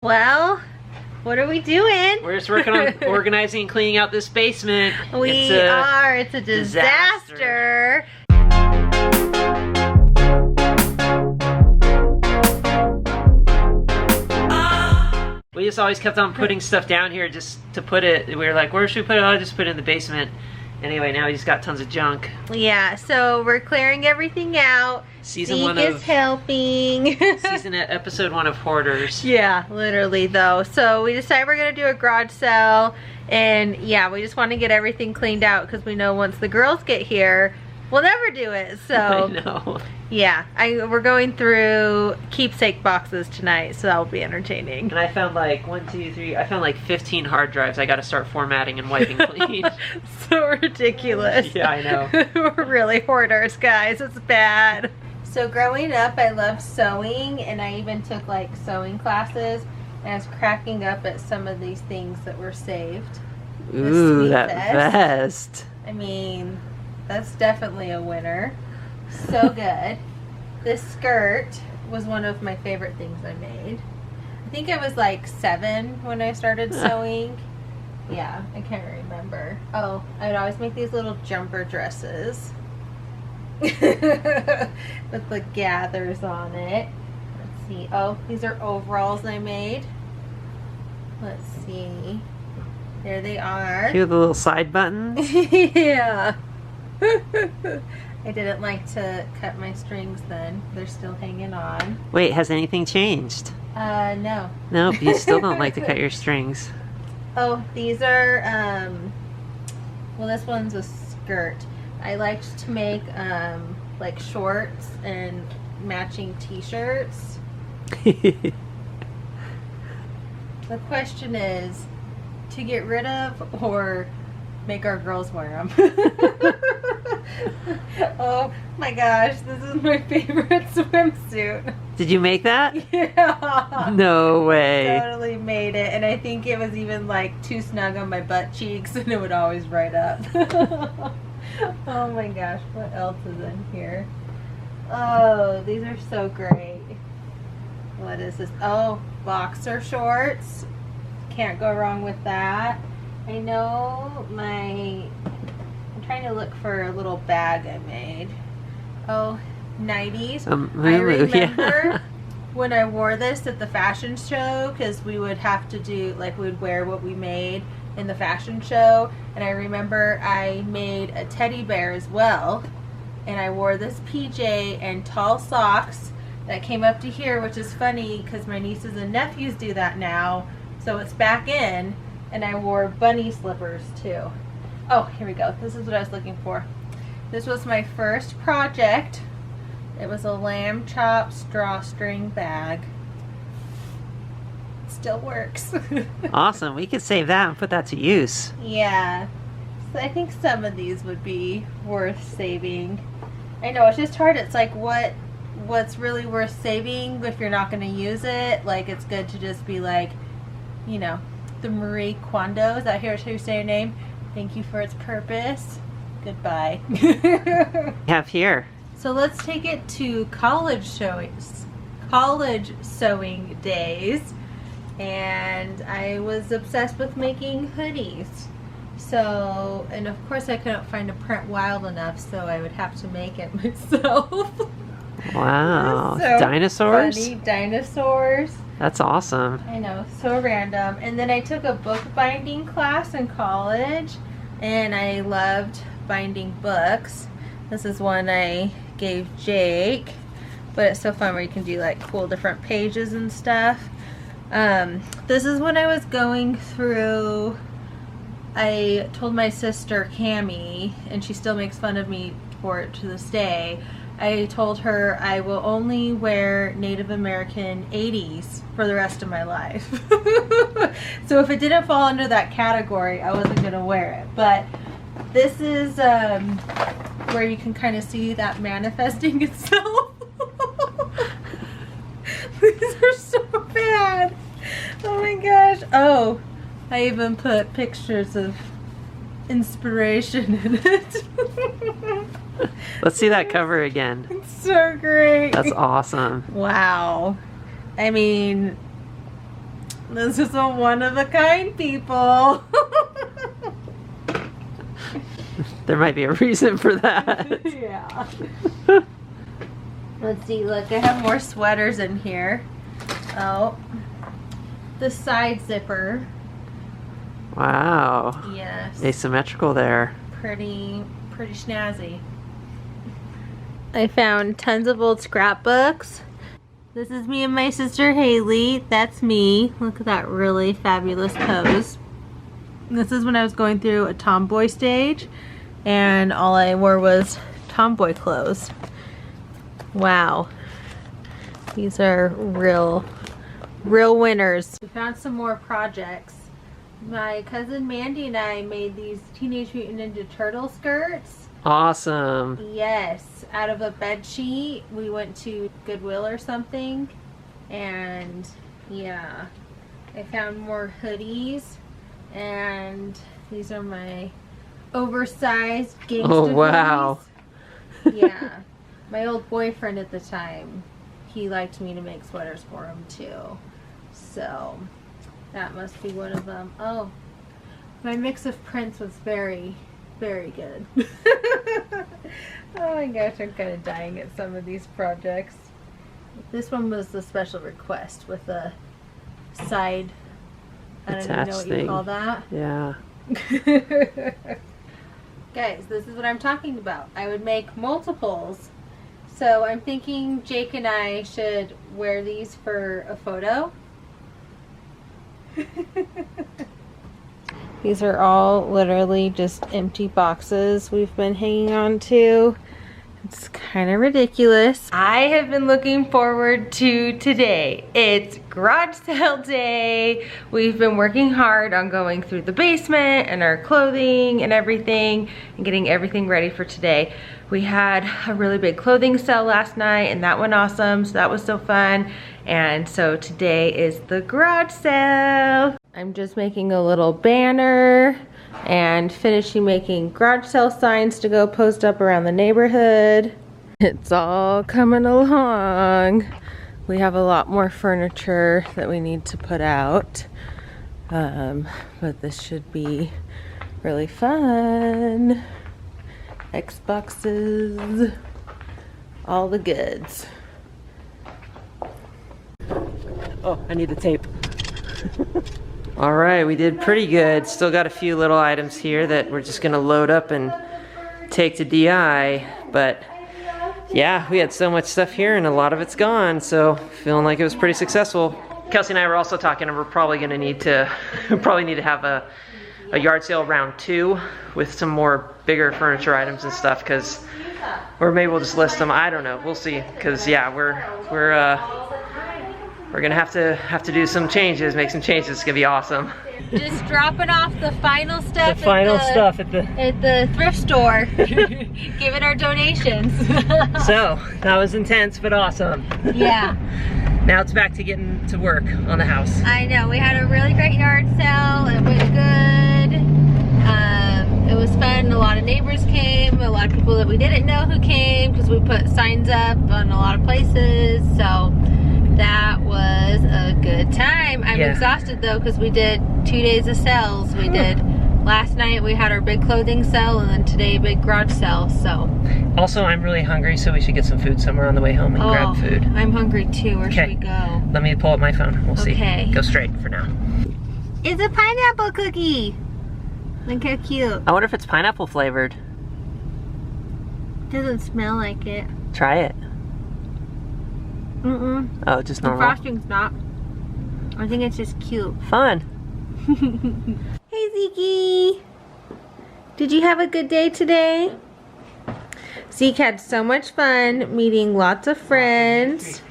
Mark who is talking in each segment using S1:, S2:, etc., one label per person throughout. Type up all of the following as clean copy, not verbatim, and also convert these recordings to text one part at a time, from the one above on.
S1: Well, what are we doing?
S2: We're just working on organizing and cleaning out this basement.
S1: It's a disaster.
S2: We just always kept on putting stuff down here just to put it. We were like, where should we put it? Oh, just put it in the basement. Anyway, now we just got tons of junk.
S1: Yeah, so we're clearing everything out.
S2: Season 1
S1: is helping.
S2: Episode 1 of Hoarders.
S1: Yeah, literally though. So we decided we're gonna do a garage sale, and yeah, we just want to get everything cleaned out because we know once the girls get here, we'll never do it. So
S2: I know.
S1: Yeah, we're going through keepsake boxes tonight, so that'll be entertaining.
S2: And I found like 15 hard drives I gotta start formatting and wiping clean.
S1: So ridiculous.
S2: Yeah, I know.
S1: We're really hoarders, guys. It's bad. So growing up, I loved sewing, and I even took like sewing classes, and I was cracking up at some of these things that were saved.
S2: Ooh, that vest.
S1: I mean, that's definitely a winner. So good. This skirt was one of my favorite things I made. I think I was like 7 when I started sewing. Yeah, I can't remember. Oh, I'd always make these little jumper dresses with the gathers on it. Let's see. Oh, these are overalls I made. Let's see. There they are.
S2: Cute little side buttons.
S1: Yeah. I didn't like to cut my strings then. They're still hanging on.
S2: Wait, has anything changed?
S1: No.
S2: Nope, you still don't like to cut your strings.
S1: Oh, these are, well, this one's a skirt. I liked to make, like shorts and matching t-shirts. The question is, to get rid of or make our girls wear them? Oh my gosh, this is my favorite swimsuit.
S2: Did you make that?
S1: Yeah.
S2: No way.
S1: Totally made it, and I think it was even like too snug on my butt cheeks, and it would always right up. Oh my gosh, what else is in here? Oh, these are so great. What is this? Oh, boxer shorts. Can't go wrong with that. I know I'm trying to look for a little bag I made. Oh, 90s. I remember when I wore this at the fashion show, because we would have to do, like, we would wear what we made in the fashion show, and I remember I made a teddy bear as well, and I wore this PJ and tall socks that came up to here, which is funny because my nieces and nephews do that now, so it's back in. And I wore bunny slippers too. Oh, here we go. This is what I was looking for. This was my first project. It was a lamb chop drawstring bag. It still works.
S2: Awesome. We could save that and put that to use.
S1: Yeah. So I think some of these would be worth saving. I know, it's just hard. It's like what's really worth saving if you're not going to use it. Like, it's good to just be like, you know, the Marie Kondo, is that how you say your name? Thank you for its purpose. Goodbye.
S2: Have here.
S1: So let's take it to college sewing days, and I was obsessed with making hoodies. So, and of course I couldn't find a print wild enough, so I would have to make it myself.
S2: Wow.
S1: So
S2: dinosaurs?
S1: Funny dinosaurs.
S2: That's awesome.
S1: I know, so random. And then I took a book binding class in college, and I loved binding books. This is one I gave Jake, but it's so fun where you can do like cool different pages and stuff. This is when I was going through, I told my sister Cammie, and she still makes fun of me for it to this day, I told her I will only wear Native American 80s for the rest of my life. So if it didn't fall under that category, I wasn't going to wear it. But this is where you can kind of see that manifesting itself. These are so bad. Oh my gosh. Oh, I even put pictures of inspiration in it.
S2: Let's see that cover again.
S1: It's so great.
S2: That's awesome.
S1: Wow. I mean, This is a one-of-a-kind, people.
S2: There might be a reason for that.
S1: Yeah. Let's see, look, I have more sweaters in here. Oh, the side zipper.
S2: Wow.
S1: Yes.
S2: Asymmetrical there.
S1: Pretty snazzy. I found tons of old scrapbooks. This is me and my sister Haley. That's me. Look at that really fabulous pose. This is when I was going through a tomboy stage and all I wore was tomboy clothes. Wow. These are real winners. We found some more projects. My cousin Mandy and I made these Teenage Mutant Ninja Turtle skirts.
S2: Awesome.
S1: Yes, out of a bed sheet. We went to Goodwill or something, and yeah, I found more hoodies, and these are my oversized gangster
S2: Oh, wow.
S1: hoodies. Yeah, my old boyfriend at the time, he liked me to make sweaters for him too, so that must be one of them. Oh, my mix of prints was very good. Oh my gosh, I'm kind of dying at some of these projects. This one was the special request with a side, I don't even know what you call that.
S2: Yeah.
S1: Guys, this is what I'm talking about. I would make multiples. So I'm thinking Jake and I should wear these for a photo. These are all literally just empty boxes we've been hanging on to. It's kind of ridiculous. I have been looking forward to today. It's garage sale day. We've been working hard on going through the basement and our clothing and everything and getting everything ready for today. We had a really big clothing sale last night and that went awesome, so that was so fun. And so today is the garage sale. I'm just making a little banner and finishing making garage sale signs to go post up around the neighborhood. It's all coming along. We have a lot more furniture that we need to put out, but this should be really fun. Xboxes, all the goods.
S2: Oh, I need the tape. All right, we did pretty good. Still got a few little items here that we're just gonna load up and take to DI, but yeah, we had so much stuff here and a lot of it's gone, so feeling like it was pretty successful. Kelsey and I were also talking, and we're probably gonna need to have a yard sale round 2 with some more bigger furniture items and stuff, because, or maybe we'll just list them. I don't know. We'll see. Because yeah, we're gonna have to do some changes, make some changes. It's gonna be awesome.
S1: Just dropping off the final stuff.
S2: The final stuff at
S1: the thrift store. Giving our donations.
S2: So that was intense, but awesome.
S1: Yeah.
S2: Now it's back to getting to work on the house.
S1: I know, we had a really great yard sale. It went good. It was fun. A lot of neighbors came. A lot of people that we didn't know who came because we put signs up on a lot of places. So that was a good time. I'm exhausted though because we did 2 days of sales. We did last night, we had our big clothing sale, and then today big garage sale. So
S2: also, I'm really hungry, so we should get some food somewhere on the way home and grab food.
S1: I'm hungry too. Where should we go?
S2: Let me pull up my phone. We'll see. Go straight for now.
S1: It's a pineapple cookie. Look how cute.
S2: I wonder if it's pineapple flavored.
S1: Doesn't smell like it.
S2: Try it.
S1: Mm-mm.
S2: Oh, just normal.
S1: The frosting's not. I think it's just cute.
S2: Fun.
S1: Hey, Zeke. Did you have a good day today? Zeke had so much fun meeting lots of friends.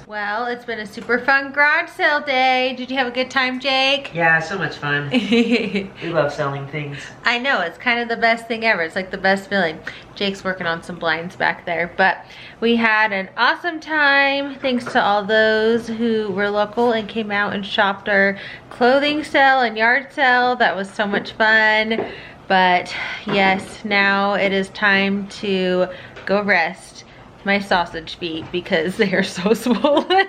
S1: Well, it's been a super fun garage sale day. Did you have a good time, Jake?
S2: Yeah, so much fun. We love selling things.
S1: I know, it's kind of the best thing ever. It's like the best feeling. Jake's working on some blinds back there, but we had an awesome time. Thanks to all those who were local and came out and shopped our clothing sale and yard sale. That was so much fun. But yes, now it is time to go rest my sausage feet because they are so swollen.